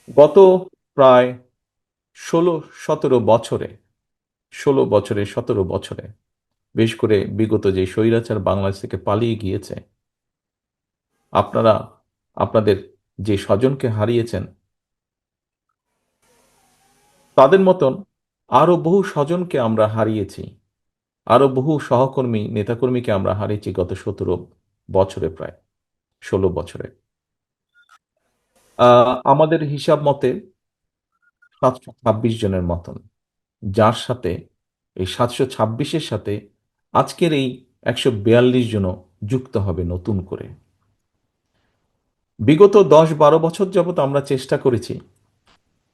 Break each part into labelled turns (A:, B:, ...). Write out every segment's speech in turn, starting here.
A: গত প্রায় 16-17 বছরে, 16 বছরে 17 বছরে, বিশেষ করে বিগত যে স্বৈরাচার বাংলাদেশ থেকে পালিয়ে গিয়েছে, আপনারা আপনাদের যে স্বজনকে হারিয়েছেন, তাদের মতন আরো বহু স্বজনকে আমরা হারিয়েছি। আরো বহু সহকর্মী নেতাকর্মীকে আমরা হারিয়েছি গত 17 বছরে, প্রায় 16 বছরে। আমাদের হিসাব মতে 726 জনের মতন, যার সাথে এই 726-এর সাথে আজকের এই 142 জনও যুক্ত হবে নতুন করে। বিগত 10-12 বছর যাবত আমরা চেষ্টা করেছি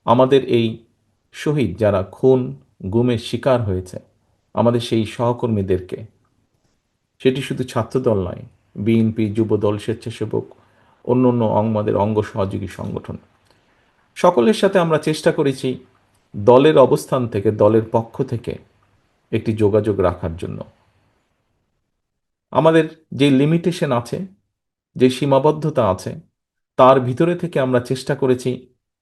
A: আমাদের এই শহীদ যারা খুন গুমের শিকার হয়েছে, আমাদের সেই সহকর্মীদেরকে, সেটি শুধু ছাত্রদল নয়, বিএনপি, যুবদল, স্বেচ্ছাসেবক, অন্য অন্য আমাদের অঙ্গ সহযোগী সংগঠন, সকলের সাথে আমরা চেষ্টা করেছি দলের অবস্থান থেকে, দলের পক্ষ থেকে একটি যোগাযোগ রাখার জন্য। আমাদের যে লিমিটেশন আছে, যে সীমাবদ্ধতা আছে, তার ভিতরে থেকে আমরা চেষ্টা করেছি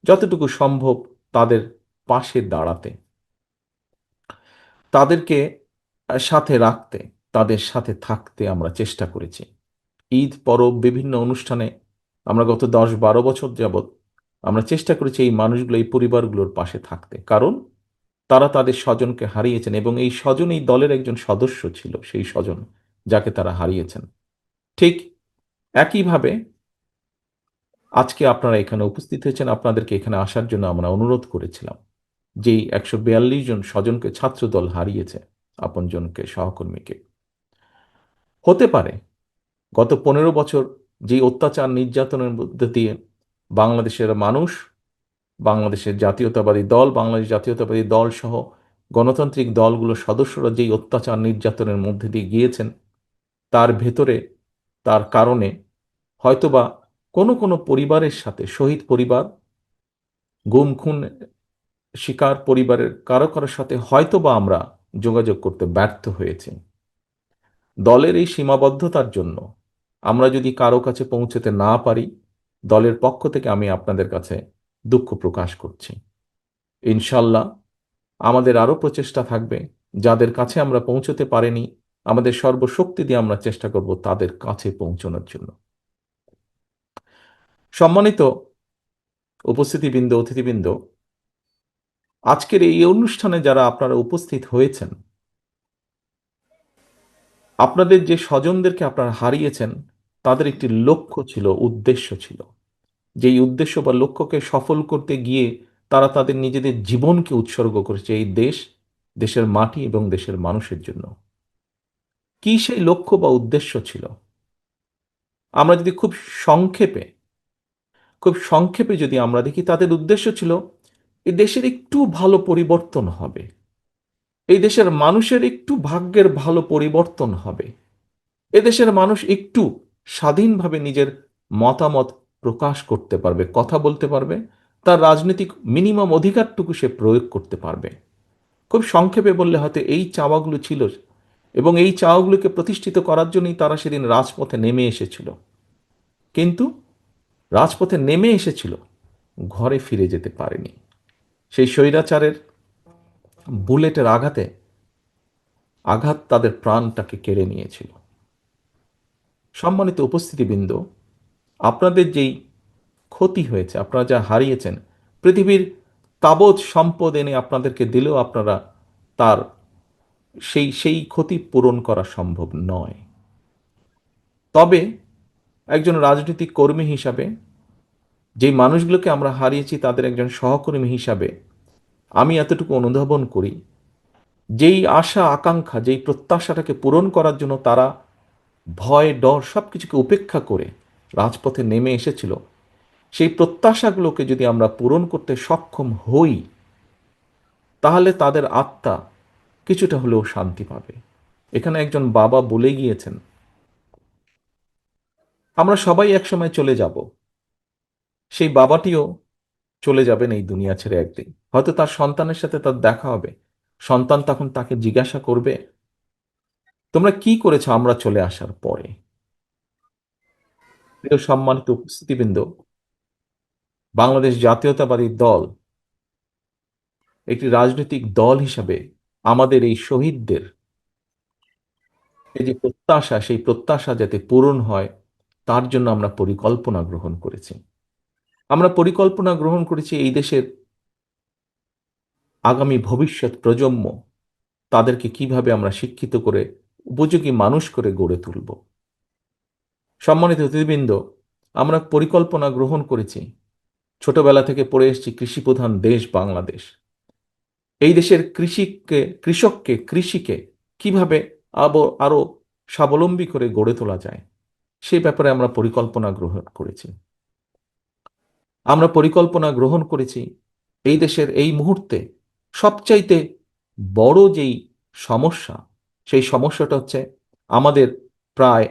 A: যতটুকু সম্ভব তাদের পাশে দাঁড়াতে, তাদেরকে সাথে রাখতে, তাদের সাথে থাকতে আমরা চেষ্টা করেছি। ঈদ পরব বিভিন্ন অনুষ্ঠানে আমরা গত 10-12 বছর যাবৎ আমরা চেষ্টা করেছি এই মানুষগুলো, এই পরিবারগুলোর পাশে থাকতে, কারণ তারা তাদের স্বজনকে হারিয়েছেন এবং এই স্বজন এই দলের একজন সদস্য ছিল, সেই স্বজন যাকে তারা হারিয়েছেন। ঠিক একইভাবে আজকে আপনারা এখানে উপস্থিত হয়েছেন, আপনাদেরকে এখানে আসার জন্য আমরা অনুরোধ করেছিলাম। যেই 142 জন স্বজনকে ছাত্রদল হারিয়েছে, আপনজনকে, সহকর্মীকে, হতে পারে গত 15 বছর যেই অত্যাচার নির্যাতনের মধ্যে দিয়ে বাংলাদেশের মানুষ, বাংলাদেশের জাতীয়তাবাদী দল, বাংলাদেশ জাতীয়তাবাদী দল সহ গণতান্ত্রিক দলগুলোর সদস্যরা যেই অত্যাচার নির্যাতনের মধ্যে দিয়ে গিয়েছেন, তার ভেতরে, তার কারণে হয়তোবা কোনো কোনো পরিবারের সাথে, শহীদ পরিবার, গুম খুন শিকার পরিবারের কারো কারোর সাথে হয়তোবা আমরা যোগাযোগ করতে ব্যর্থ হয়েছি। দলের এই সীমাবদ্ধতার জন্য আমরা যদি কারো কাছে পৌঁছতে না পারি, দলের পক্ষ থেকে আমি আপনাদের কাছে দুঃখ প্রকাশ করছি। ইনশাল্লাহ আমাদের আরো প্রচেষ্টা থাকবে, যাদের কাছে আমরা পৌঁছতে পারিনি আমাদের সর্বশক্তি দিয়ে আমরা চেষ্টা করব তাদের কাছে পৌঁছানোর জন্য। সম্মানিত উপস্থিতিবৃন্দ, অতিথিবৃন্দ, আজকের এই অনুষ্ঠানে যারা আপনারা উপস্থিত হয়েছেন, আপনাদের যে স্বজনদেরকে আপনারা হারিয়েছেন, তাদের একটি লক্ষ্য ছিল, উদ্দেশ্য ছিল। যেই উদ্দেশ্য বা লক্ষ্যকে সফল করতে গিয়ে তারা তাদের নিজেদের জীবনকে উৎসর্গ করেছে এই দেশ, দেশের মাটি এবং দেশের মানুষের জন্য। কি সেই লক্ষ্য বা উদ্দেশ্য ছিল? আমরা যদি সংক্ষেপে খুব সংক্ষেপে যদি আমরা দেখি, তাদের উদ্দেশ্য ছিল এই দেশের একটু ভালো পরিবর্তন হবে, এই দেশের মানুষের একটু ভাগ্যের ভালো পরিবর্তন হবে, এদেশের মানুষ একটু স্বাধীনভাবে নিজের মতামত প্রকাশ করতে পারবে, কথা বলতে পারবে, তার রাজনৈতিক মিনিমাম অধিকারটুকু সে প্রয়োগ করতে পারবে। খুব সংক্ষেপে বললে হয়তো এই চাওয়াগুলো ছিল, এবং এই চাওয়াগুলোকে প্রতিষ্ঠিত করার জন্যই তারা সেদিন রাজপথে নেমে এসেছিল। কিন্তু রাজপথে নেমে এসেছিল, ঘরে ফিরে যেতে পারেনি। সেই স্বৈরাচারের বুলেটের আঘাতে আঘাত তাদের প্রাণটাকে কেড়ে নিয়েছিল। সম্মানিত উপস্থিতিবৃন্দ, আপনাদের যেই ক্ষতি হয়েছে, আপনারা যা হারিয়েছেন, পৃথিবীর তাবৎ সম্পদ এনে আপনাদেরকে দিলেও আপনারা তার সেই সেই ক্ষতি পূরণ করা সম্ভব নয়। তবে একজন রাজনৈতিক কর্মী হিসাবে, যেই মানুষগুলোকে আমরা হারিয়েছি তাদের একজন সহকর্মী হিসাবে, আমি এতটুকু অনুধাবন করি, যেই আশা আকাঙ্ক্ষা, যেই প্রত্যাশাটাকে পূরণ করার জন্য তারা ভয় ডর সবকিছুকে উপেক্ষা করে রাজপথে নেমে এসেছিল, সেই প্রত্যাশাগুলোকে যদি আমরা পূরণ করতে সক্ষম হই, তাহলে তাদের আত্মা কিছুটা হলেও শান্তি পাবে। এখানে একজন বাবা বলে গিয়েছেন, আমরা সবাই একসময় চলে যাব, সেই বাবাটিও চলে যাবেন এই দুনিয়া ছেড়ে একদিন। হয়তো তার সন্তানের সাথে তার দেখা হবে, সন্তান তখন তাকে জিজ্ঞাসা করবে, তোমরা কি করেছো আমরা চলে আসার পরে? প্রিয় সম্মানিত উপস্থিতিবৃন্দ, বাংলাদেশ জাতীয়তাবাদী দল একটি রাজনৈতিক দল হিসাবে আমাদের এই শহীদদের এই যে প্রত্যাশা, সেই প্রত্যাশা যাতে পূরণ হয় তার জন্য আমরা পরিকল্পনা গ্রহণ করেছি। আমরা পরিকল্পনা গ্রহণ করেছি এই দেশের আগামী ভবিষ্যৎ প্রজন্ম, তাদেরকে কিভাবে আমরা শিক্ষিত করে উপযোগী মানুষ করে গড়ে তুলব। সম্মানিত অতিথিবৃন্দ, আমরা পরিকল্পনা গ্রহণ করেছি, ছোটবেলা থেকে পড়ে এসেছি কৃষিপ্রধান দেশ বাংলাদেশ। এই দেশের কৃষিকে কিভাবে আরো স্বাবলম্বী করে গড়ে তোলা যায় সেই ব্যাপারে আমরা পরিকল্পনা গ্রহণ করেছি। আমরা পরিকল্পনা গ্রহণ করেছি এই দেশের এই মুহূর্তে সবচাইতে বড় যেই সমস্যা, সেই সমস্যাটা হচ্ছে আমাদের প্রায়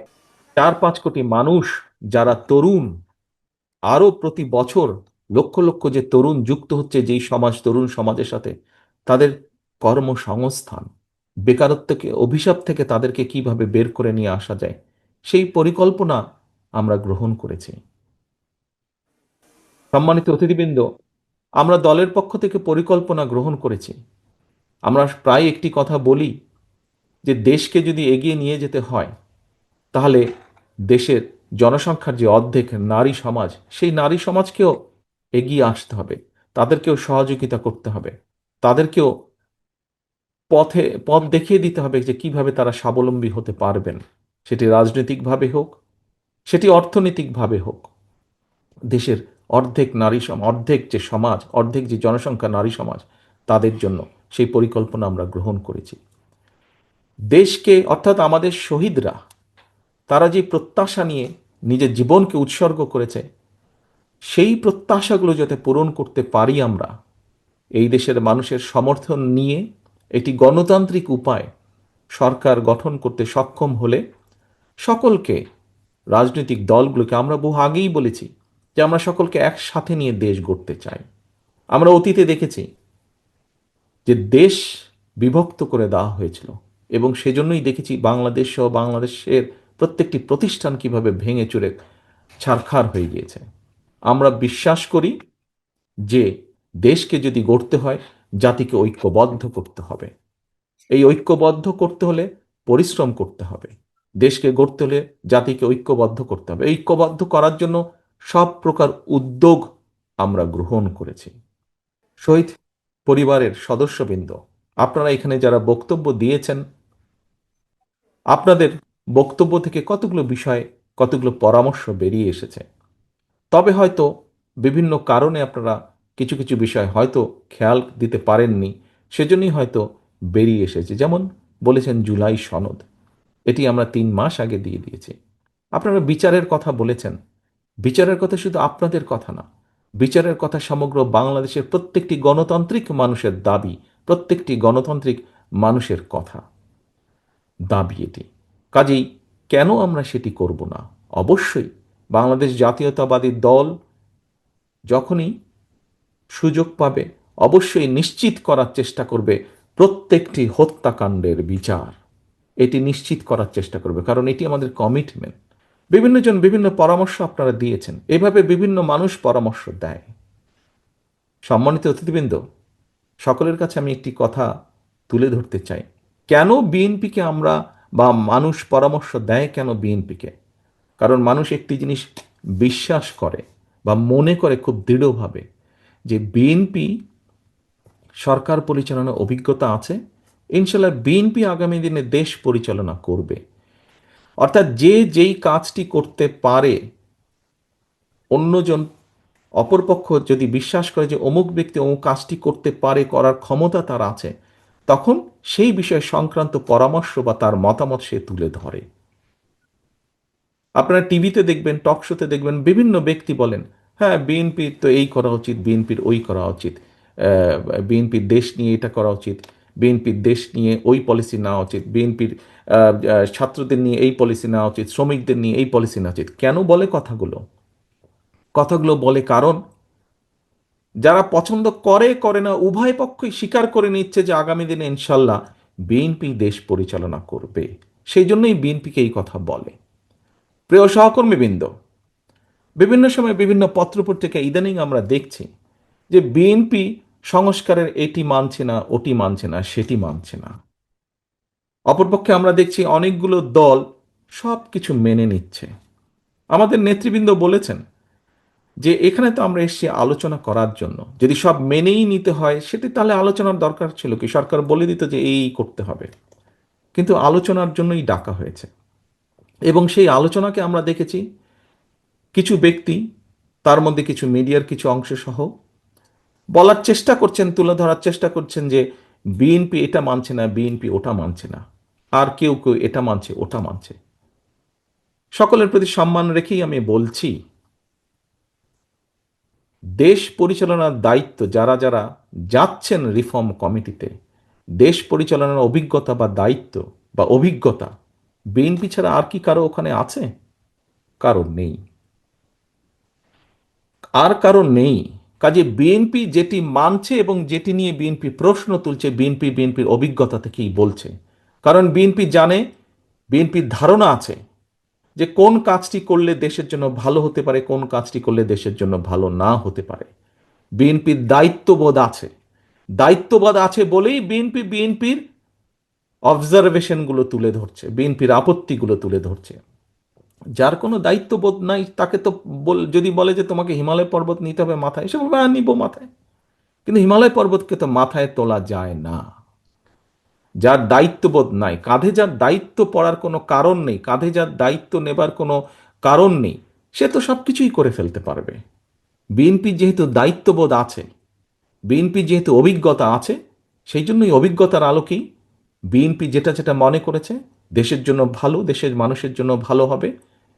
A: 4-5 কোটি মানুষ যারা তরুণ, আরো প্রতি বছর লক্ষ লক্ষ যে তরুণ যুক্ত হচ্ছে যেই তরুণ সমাজের সাথে, তাদের কর্মসংস্থান, বেকারত্বকে অভিশাপ থেকে তাদেরকে কিভাবে বের করে নিয়ে আসা যায় সেই পরিকল্পনা আমরা গ্রহণ করেছি। সম্মানিত অতিথিবৃন্দ, আমরা দলের পক্ষ থেকে পরিকল্পনা গ্রহণ করেছি। আমরা প্রায় একটি কথা বলি যে দেশকে যদি এগিয়ে নিয়ে যেতে হয় তাহলে দেশের জনসংখ্যার যে অর্ধেক নারী সমাজ, সেই নারী সমাজকেও এগিয়ে আসতে হবে, তাদেরকেও সহযোগিতা করতে হবে, তাদেরকেও পথ দেখিয়ে দিতে হবে যে কিভাবে তারা স্বাবলম্বী হতে পারবেন, সেটি রাজনৈতিকভাবে হোক, সেটি অর্থনৈতিকভাবে হোক। দেশের অর্ধেক যে সমাজ, অর্ধেক যে জনসংখ্যা নারী সমাজ, তাদের জন্য সেই পরিকল্পনা আমরা গ্রহণ করেছি। দেশকে অর্থাৎ আমাদের শহীদরা, তারা যে প্রত্যাশা নিয়ে নিজের জীবনকে উৎসর্গ করেছে, সেই প্রত্যাশাগুলো যাতে পূরণ করতে পারি আমরা, এই দেশের মানুষের সমর্থন নিয়ে একটি গণতান্ত্রিক উপায় সরকার গঠন করতে সক্ষম হলে সকলকে, রাজনৈতিক দলগুলোকে আমরা বহু আগেই বলেছি যে আমরা সকলকে একসাথে নিয়ে দেশ গড়তে চাই। আমরা অতীতে দেখেছি যে দেশ বিভক্ত করে দেওয়া হয়েছিল এবং সেজন্যই দেখেছি বাংলাদেশ সহ বাংলাদেশের প্রত্যেকটি প্রতিষ্ঠান কিভাবে ভেঙে চুরে ছারখার হয়ে গিয়েছে। আমরা বিশ্বাস করি যে দেশকে যদি গড়তে হয় জাতিকে ঐক্যবদ্ধ করতে হবে। এই ঐক্যবদ্ধ করতে হলে পরিশ্রম করতে হবে। দেশকে গড়তে হলে জাতিকে ঐক্যবদ্ধ করতে হবে। ঐক্যবদ্ধ করার জন্য সব প্রকার উদ্যোগ আমরা গ্রহণ করেছি। শহীদ পরিবারের সদস্যবৃন্দ, আপনারা এখানে যারা বক্তব্য দিয়েছেন, আপনাদের বক্তব্য থেকে কতগুলো বিষয়, কতগুলো পরামর্শ বেরিয়ে এসেছে। তবে হয়তো বিভিন্ন কারণে আপনারা কিছু কিছু বিষয় হয়তো খেয়াল দিতে পারেননি, সেজন্যই হয়তো বেরিয়ে এসেছে। যেমন বলেছেন জুলাই সনদ, এটি আমরা 3 মাস আগে দিয়ে দিয়েছি। আপনারা বিচারের কথা বলেছেন, বিচারের কথা শুধু আপনাদের কথা না, বিচারের কথা সমগ্র বাংলাদেশের প্রত্যেকটি গণতান্ত্রিক মানুষের দাবি, প্রত্যেকটি গণতান্ত্রিক মানুষের কথা, দাবি এটি। কাজেই কেন আমরা সেটি করব না? অবশ্যই বাংলাদেশ জাতীয়তাবাদী দল যখনই সুযোগ পাবে অবশ্যই নিশ্চিত করার চেষ্টা করবে প্রত্যেকটি হত্যাকাণ্ডের বিচার। এটি নিশ্চিত করার চেষ্টা করবে, কারণ এটি আমাদের কমিটমেন্ট। বিভিন্ন জন বিভিন্ন পরামর্শ আপনারা দিয়েছেন, এভাবে বিভিন্ন মানুষ পরামর্শ দেয়। সম্মানিত অতিথিবৃন্দ, সকলের কাছে আমি একটি কথা তুলে ধরতে চাই। কেন বিএনপিকে আমরা, বা মানুষ পরামর্শ দেয় কেন বিএনপিকে? কারণ মানুষ একটি জিনিস বিশ্বাস করে বা মনে করে খুব দৃঢ়ভাবে যে বিএনপি সরকার পরিচালনার অভিজ্ঞতা আছে, ইনশাল্লাহ বিএনপি আগামী দিনে দেশ পরিচালনা করবে। অর্থাৎ যে যেই কাজটি করতে পারে, অন্যজন অপরপক্ষ যদি বিশ্বাস করে যে অমুক ব্যক্তি অমুক কাজটি করতে পারে, করার ক্ষমতা তার আছে, তখন সেই বিষয় সংক্রান্ত পরামর্শ বা তার মতামত সে তুলে ধরে। আপনারা টিভিতে দেখবেন, টক শোতে দেখবেন, বিভিন্ন ব্যক্তি বলেন হ্যাঁ বিএনপির তো এই করা উচিত, বিএনপির ওই করা উচিত, বিএনপির দেশ নিয়ে এটা করা উচিত, বিএনপির দেশ নিয়ে ওই পলিসি নেওয়া উচিত, বিএনপির ছাত্রদের নিয়ে এই পলিসি নেওয়া উচিত, শ্রমিকদের নিয়ে এই পলিসি নেওয়া উচিত। কেন বলে কথাগুলো? কথাগুলো বলে কারণ যারা পছন্দ করে করে না উভয় পক্ষই স্বীকার করে নিচ্ছে যে আগামী দিনে ইনশাল্লাহ বিএনপি দেশ পরিচালনা করবে। সেই জন্যই বিএনপিকে এই কথা বলে। প্রিয় সহকর্মীবৃন্দ, বিভিন্ন সময় বিভিন্ন পত্রপত্রিকা ইদানিং আমরা দেখছি যে বিএনপি সংস্কারের এটি মানছে না, ওটি মানছে না, সেটি মানছে না। অপরপক্ষে আমরা দেখছি অনেকগুলো দল সব কিছু মেনে নিচ্ছে। আমাদের নেতৃবৃন্দ বলেছেন যে এখানে তো আমরা এসেছি আলোচনা করার জন্য, যদি সব মেনেই নিতে হয় সেটি তাহলে আলোচনার দরকার ছিল কি, সরকার বলে দিত যে এই করতে হবে। কিন্তু আলোচনার জন্যই ডাকা হয়েছে, এবং সেই আলোচনাকে আমরা দেখেছি কিছু ব্যক্তি, তার মধ্যে কিছু মিডিয়ার কিছু অংশ সহ বলার চেষ্টা করছেন, তুলে ধরার চেষ্টা করছেন যে বিএনপি এটা মানছে না, বিএনপি ওটা মানছে না, আর কেউ কেউ এটা মানছে ওটা মানছে। সকলের প্রতি সম্মান রেখেই আমি বলছি, দেশ পরিচালনার দায়িত্ব যারা যারা যাচ্ছেন রিফর্ম কমিটিতে, দেশ পরিচালনার অভিজ্ঞতা বা দায়িত্ব বা অভিজ্ঞতা বিএনপি ছাড়া আর কি কারো ওখানে আছে? কারো নেই, আর কারো নেই। কাজে বিএনপি যেটি মানছে এবং যেটি নিয়ে বিএনপি প্রশ্ন তুলছে, বিএনপির অভিজ্ঞতা থেকেই বলছে। কারণ বিএনপি জানে, বিএনপির ধারণা আছে যে কোন কাজটি করলে দেশের জন্য ভালো হতে পারে, কোন কাজটি করলে দেশের জন্য ভালো না হতে পারে। বিএনপির দায়িত্ববোধ আছে, দায়িত্ববোধ আছে বলেই বিএনপির অবজারভেশনগুলো তুলে ধরছে, বিএনপির আপত্তিগুলো তুলে ধরছে। যার কোনো দায়িত্ববোধ নাই তাকে তো যদি বলে যে তোমাকে হিমালয় পর্বত নিতে হবে মাথায়, সে বলবে নিব মাথায়। কিন্তু হিমালয় পর্বতকে তো মাথায় তোলা যায় না। যার দায়িত্ববোধ নাই, কাঁধে যার দায়িত্ব পড়ার কোনো কারণ নেই, কাঁধে যার দায়িত্ব নেবার কোনো কারণ নেই, সে তো সব কিছুই করে ফেলতে পারবে। বিএনপি যেহেতু দায়িত্ববোধ আছে, বিএনপি যেহেতু অভিজ্ঞতা আছে, সেই জন্যই অভিজ্ঞতার আলোকেই বিএনপি যেটা যেটা মনে করেছে দেশের জন্য ভালো, দেশের মানুষের জন্য ভালো হবে,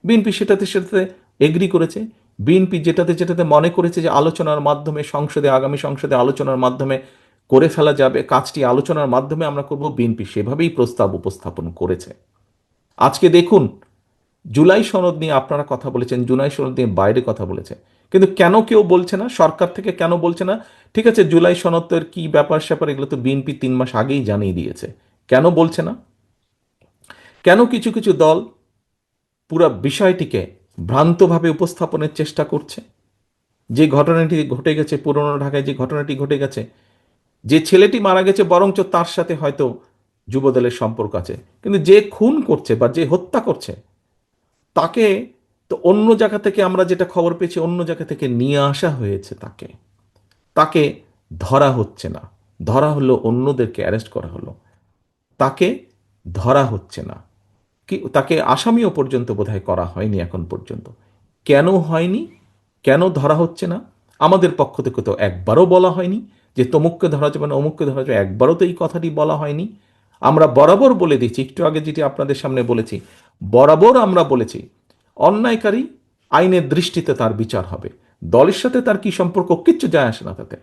A: বিএনপি সেটাতে সেটাতে এগ্রি করেছে। বিএনপি যেটাতে যেটাতে মনে করেছে যে আলোচনার মাধ্যমে সংসদে, আগামী সংসদে আলোচনার মাধ্যমে করে ফেলা যাবে, কাজটি আলোচনার মাধ্যমে আমরা করব, বিএনপি সেভাবেই প্রস্তাব উপস্থাপন করেছে। আজকে দেখুন, জুলাই সনদ নিয়ে আপনারা কথা বলেছেন, জুলাই সনদ নিয়ে বাইরে কথা বলেছে, কিন্তু কেন কেউ বলছে না, সরকার থেকে কেন বলছে না? ঠিক আছে, জুলাই সনদের কি ব্যাপার স্যাপার এগুলো তো বিএনপি 3 মাস আগেই জানিয়ে দিয়েছে, কেন বলছে না? কেন কিছু কিছু দল পুরো বিষয়টিকে ভ্রান্তভাবে উপস্থাপনের চেষ্টা করছে? যে ঘটনাটি ঘটে গেছে, পুরনো ঢাকায় যে ঘটনাটি ঘটে গেছে, যে ছেলেটি মারা গেছে বরঞ্চ তার সাথে হয়তো যুবদলের সম্পর্ক আছে, কিন্তু যে খুন করছে বা যে হত্যা করছে তাকে তো অন্য জায়গা থেকে, আমরা যেটা খবর পেয়েছি, অন্য জায়গা থেকে নিয়ে আসা হয়েছে, তাকে তাকে ধরা হচ্ছে না। ধরা হলো, অন্যদেরকে অ্যারেস্ট করা হলো, তাকে ধরা হচ্ছে না। কি তাকে আসামিও পর্যন্ত বোধহয় করা হয়নি এখন পর্যন্ত। কেন হয়নি? কেন ধরা হচ্ছে না? আমাদের পক্ষ থেকে তো একবারও বলা হয়নি যে তমুককে ধরা যাবে না, অমুককে ধরা যাবে, একবারও তো এই কথাটি বলা হয়নি। আমরা বরাবর বলে দিচ্ছি, একটু আগে যেটি আপনাদের সামনে বলেছি, বরাবর আমরা বলেছি অন্যায়কারী আইনের দৃষ্টিতে তার বিচার হবে। দলের সাথে তার কি সম্পর্ক, কিচ্ছু যায় আসে না তাতে।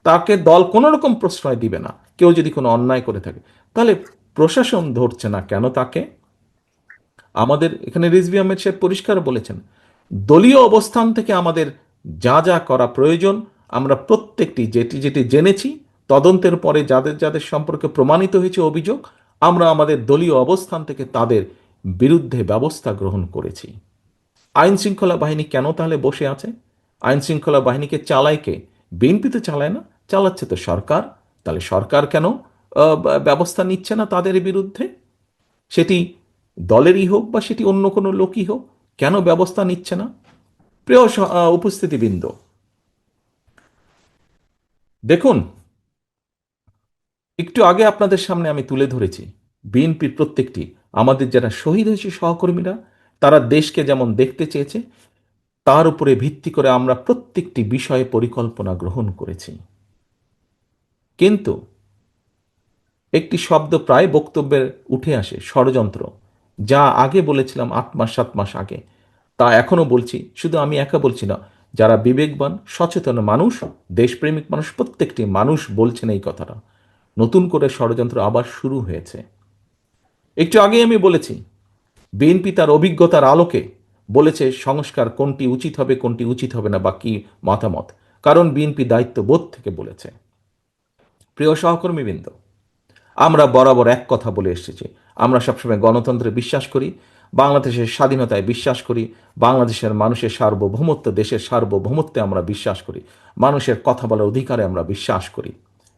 A: তাকে দল কোনো রকম প্রশ্রয় দিবে না। কেউ যদি কোনো অন্যায় করে থাকে, তাহলে প্রশাসন ধরছে না কেন তাকে? আমাদের এখানে রিজভী আহমেদ সাহেব পরিষ্কার বলেছেন, দলীয় অবস্থান থেকে আমাদের যা যা করা প্রয়োজন আমরা প্রত্যেকটি, যেটি যেটি জেনেছি, তদন্তের পরে যাদের যাদের সম্পর্কে প্রমাণিত হয়েছে অভিযোগ, আমরা আমাদের দলীয় অবস্থান থেকে তাদের বিরুদ্ধে ব্যবস্থা গ্রহণ করেছি। আইন শৃঙ্খলা বাহিনী কেন তাহলে বসে আছে? আইন শৃঙ্খলা বাহিনীকে চালায় কে? বিএনপি তো চালায় না, চালাচ্ছে তো সরকার। তাহলে সরকার কেন ব্যবস্থা নিচ্ছে না তাদের বিরুদ্ধে? সেটি দলেরই হোক বা সেটি অন্য কোনো লোকই হোক, কেন ব্যবস্থা নিচ্ছে না? প্রিয় উপস্থিতিবৃন্দ, দেখুন, একটু আগে আপনাদের সামনে আমি তুলে ধরেছি বিএনপির প্রত্যেকটি, আমাদের যারা শহীদ হয়েছে সহকর্মীরা, তারা দেশকে যেমন দেখতে চেয়েছে, তার উপরে ভিত্তি করে আমরা প্রত্যেকটি বিষয়ে পরিকল্পনা গ্রহণ করেছি। কিন্তু একটি শব্দ প্রায় বক্তব্যে উঠে আসে, ষড়যন্ত্র। যা আগে বলেছিলাম 8 মাস 7 মাস আগে, তা এখনো বলছি। শুধু আমি একা বলছি না, যারা বিবেকবান সচেতন মানুষ, দেশপ্রেমিক মানুষ, প্রত্যেকটি মানুষ বলছেন এই কথাটা। নতুন করে ষড়যন্ত্র আবার শুরু হয়েছে। একটু আগে আমি বলেছি বিএনপি তার অভিজ্ঞতার আলোকে বলেছে সংস্কার কোনটি উচিত হবে, কোনটি উচিত হবে না, বা কি মতামত। কারণ বিএনপি দায়িত্ববোধ থেকে বলেছে। প্রিয় সহকর্মীবৃন্দ, আমরা বরাবর এক কথা বলে এসেছি, আমরা সবসময় গণতন্ত্রে বিশ্বাস করি, বাংলাদেশের স্বাধীনতায় বিশ্বাস করি, বাংলাদেশের মানুষের সার্বভৌমত্ব, দেশের সার্বভৌমত্বে আমরা বিশ্বাস করি, মানুষের কথা বলার অধিকারে আমরা বিশ্বাস করি।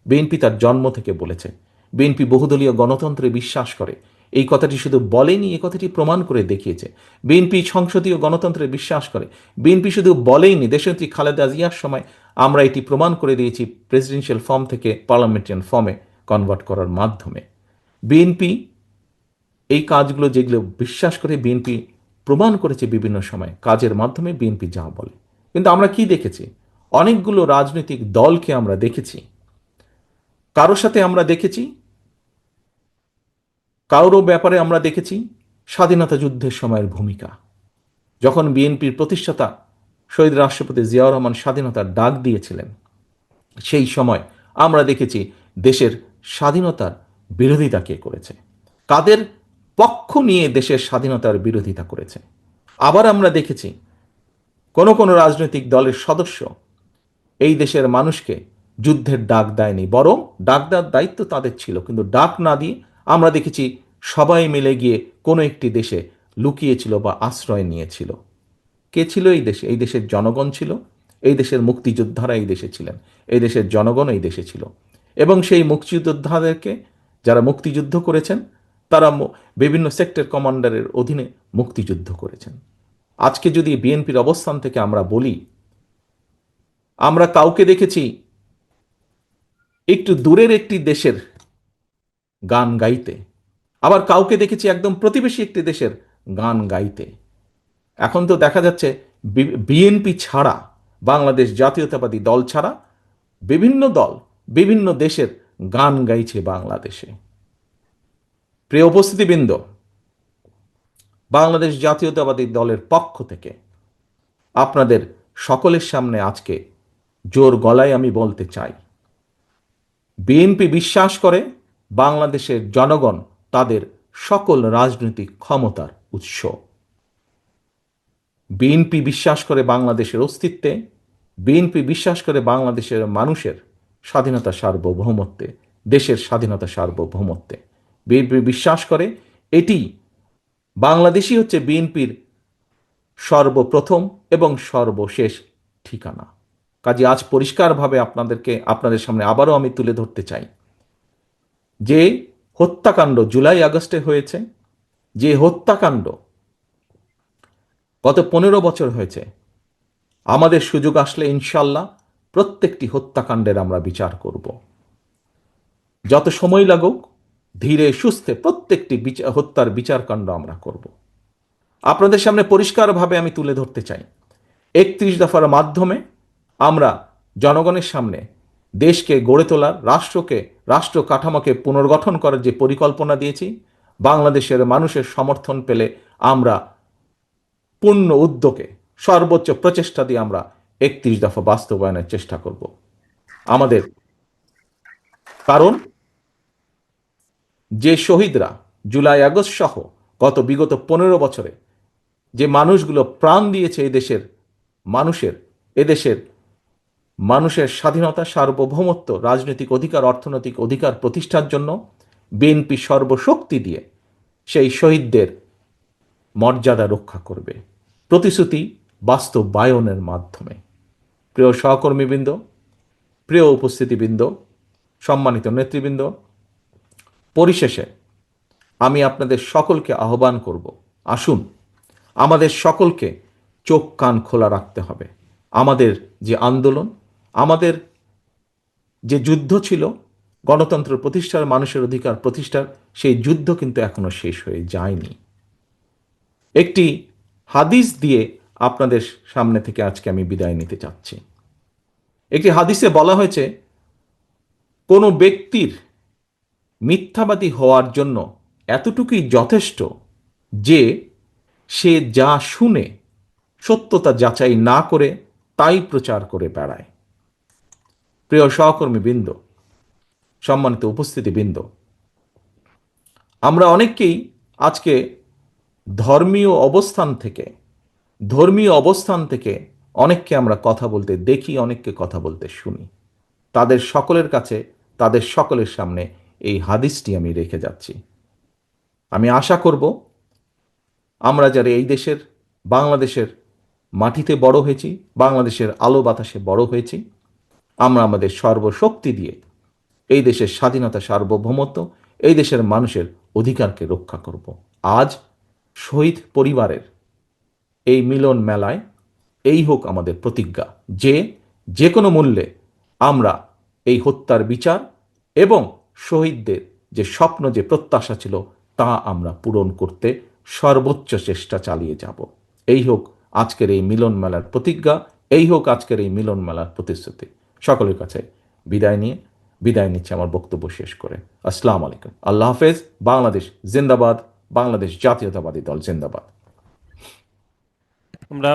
A: বিএনপি তার জন্ম থেকে বলেছে, বিএনপি বহুদলীয় গণতন্ত্রে বিশ্বাস করে। এই কথাটি শুধু বলেনি, এই কথাটি প্রমাণ করে দেখিয়েছে। বিএনপি সংসদীয় গণতন্ত্রে বিশ্বাস করে। বিএনপি শুধু বলেইনি, দেশনেত্রী খালেদা জিয়ার সময় আমরা এটি প্রমাণ করে দিয়েছি প্রেসিডেন্সিয়াল ফর্ম থেকে পার্লামেন্টারিয়ান ফর্মে কনভার্ট করার মাধ্যমে। বিএনপি এই কাজগুলো যেগুলো বিশ্বাস করে, বিএনপি প্রমাণ করেছে বিভিন্ন সময় কাজের মাধ্যমে বিএনপি যা বলে। কিন্তু আমরা কি দেখেছি? অনেকগুলো রাজনৈতিক দলকে আমরা দেখেছি, কারোর সাথে আমরা দেখেছি, কারো ব্যাপারে আমরা দেখেছি স্বাধীনতা যুদ্ধের সময়ের ভূমিকা। যখন বিএনপির প্রতিষ্ঠাতা শহীদ রাষ্ট্রপতি জিয়াউর রহমান স্বাধীনতার ডাক দিয়েছিলেন, সেই সময় আমরা দেখেছি দেশের স্বাধীনতার বিরোধিতা কে করেছে, কাদের পক্ষ নিয়ে দেশের স্বাধীনতার বিরোধিতা করেছে। আবার আমরা দেখেছি কোন কোন রাজনৈতিক দলের সদস্য এই দেশের মানুষকে যুদ্ধের ডাক দেয়নি, বরং ডাক দেওয়ার দায়িত্ব তাদের ছিল, কিন্তু ডাক না দিয়ে আমরা দেখেছি সবাই মিলে গিয়ে কোনো একটি দেশে লুকিয়েছিল বা আশ্রয় নিয়েছিল। কে ছিল এই দেশে? এই দেশের জনগণ ছিল। এই দেশের মুক্তিযোদ্ধারা এই দেশে ছিলেন। এই দেশের জনগণ এই দেশে ছিল। এবং সেই মুক্তিযোদ্ধাদেরকে, যারা মুক্তিযুদ্ধ করেছেন, তারা বিভিন্ন সেক্টর কমান্ডারের অধীনে মুক্তিযুদ্ধ করেছেন। আজকে যদি বিএনপির অবস্থান থেকে আমরা বলি, আমরা কাউকে দেখেছি একটু দূরের একটি দেশের গান গাইতে, আবার কাউকে দেখেছি একদম প্রতিবেশী একটি দেশের গান গাইতে। এখন তো দেখা যাচ্ছে বিএনপি ছাড়া, বাংলাদেশ জাতীয়তাবাদী দল ছাড়া বিভিন্ন দল বিভিন্ন দেশের গান গাইছে বাংলাদেশে। প্রিয় উপস্থিতিবৃন্দ, বাংলাদেশ জাতীয়তাবাদী দলের পক্ষ থেকে আপনাদের সকলের সামনে আজকে জোর গলায় আমি বলতে চাই, বিএনপি বিশ্বাস করে বাংলাদেশের জনগণ তাদের সকল রাজনৈতিক ক্ষমতার উৎস। বিএনপি বিশ্বাস করে বাংলাদেশের অস্তিত্বে। বিএনপি বিশ্বাস করে বাংলাদেশের মানুষের স্বাধীনতা সার্বভৌমত্বে, দেশের স্বাধীনতা সার্বভৌমত্বে। বিএনপি বিশ্বাস করে এটি বাংলাদেশই হচ্ছে বিএনপির সর্বপ্রথম এবং সর্বশেষ ঠিকানা। কাজে আজ পরিষ্কারভাবে আপনাদের সামনে আবারও আমি তুলে ধরতে চাই, যে হত্যাকাণ্ড জুলাই আগস্টে হয়েছে, যে হত্যাকাণ্ড গত 15 বছর হয়েছে, আমাদের সুযোগ আসলে ইনশাল্লাহ প্রত্যেকটি হত্যাকাণ্ডের আমরা বিচার করব। যত সময় লাগুক, ধীরে সুস্থে প্রত্যেকটি হত্যার বিচারকাণ্ড আমরা করব। আপনাদের সামনে পরিষ্কারভাবে আমি তুলে ধরতে চাই, 31 দফার মাধ্যমে আমরা জনগণের সামনে দেশকে গড়ে তোলার, রাষ্ট্র কাঠামোকে পুনর্গঠন করার যে পরিকল্পনা দিয়েছি, বাংলাদেশের মানুষের সমর্থন পেলে আমরা পূর্ণ উদ্যোগে সর্বোচ্চ প্রচেষ্টা দিয়ে আমরা 31 দফা বাস্তবায়নের চেষ্টা করব। আমাদের কারণ যে শহীদরা জুলাই আগস্ট সহ গত বিগত 15 বছরে যে মানুষগুলো প্রাণ দিয়েছে এদেশের মানুষের স্বাধীনতা, সার্বভৌমত্ব, রাজনৈতিক অধিকার, অর্থনৈতিক অধিকার প্রতিষ্ঠার জন্য বিএনপি সর্বশক্তি দিয়ে সেই শহীদদের মর্যাদা রক্ষা করবে, প্রতিশ্রুতি বাস্তবায়নের মাধ্যমে। প্রিয় সহকর্মীবৃন্দ, প্রিয় উপস্থিতিবৃন্দ, সম্মানিত নেতৃবৃন্দ, পরিশেষে আমি আপনাদের সকলকে আহ্বান করব, আসুন আমাদের সকলকে চোখ কান খোলা রাখতে হবে। আমাদের যে আন্দোলন, আমাদের যে যুদ্ধ ছিল গণতন্ত্র প্রতিষ্ঠার, মানুষের অধিকার প্রতিষ্ঠার, সেই যুদ্ধ কিন্তু এখনো শেষ হয়ে যায়নি। একটি হাদিস দিয়ে আপনাদের সামনে থেকে আজকে আমি বিদায় নিতে চাচ্ছি। একটি হাদিসে বলা হয়েছে, কোনো ব্যক্তির মিথ্যাবাদী হওয়ার জন্য এতটুকুই যথেষ্ট যে সে যা শুনে সত্যতা যাচাই না করে তাই প্রচার করে বেড়ায়। প্রিয় সহকর্মীবৃন্দ, সম্মানিত উপস্থিতিবৃন্দ, আমরা অনেককেই আজকে ধর্মীয় অবস্থান থেকে অনেককে আমরা কথা বলতে দেখি, অনেককে কথা বলতে শুনি। তাদের সকলের কাছে, তাদের সকলের সামনে এই হাদিসটি আমি রেখে যাচ্ছি। আমি আশা করব আমরা যারা এই দেশের বাংলাদেশের মাটিতে বড় হয়েছি, বাংলাদেশের আলো বাতাসে বড় হয়েছি, আমরা আমাদের সর্বশক্তি দিয়ে এই দেশের স্বাধীনতা, সার্বভৌমত্ব, এই দেশের মানুষের অধিকারকে রক্ষা করব। আজ শহীদ পরিবারের এই মিলন মেলায় এই হোক আমাদের প্রতিজ্ঞা যে যে কোনো মূল্যে আমরা এই হত্যার বিচার এবং শহীদদের যে স্বপ্ন, যে প্রত্যাশা ছিল, তা আমরা পূরণ করতে সর্বোচ্চ চেষ্টা চালিয়ে যাব। এই হোক আজকের এই মিলন মেলার প্রতিজ্ঞা, এই হোক আজকের এই মিলন মেলার প্রতিশ্রুতি। সকলের কাছে বিদায় নিচ্ছে আমার বক্তব্য শেষ করে। আসসালামু আলাইকুম, আল্লাহ হাফেজ। বাংলাদেশ জিন্দাবাদ, বাংলাদেশ জাতীয়তাবাদী দল জিন্দাবাদ।
B: আমরা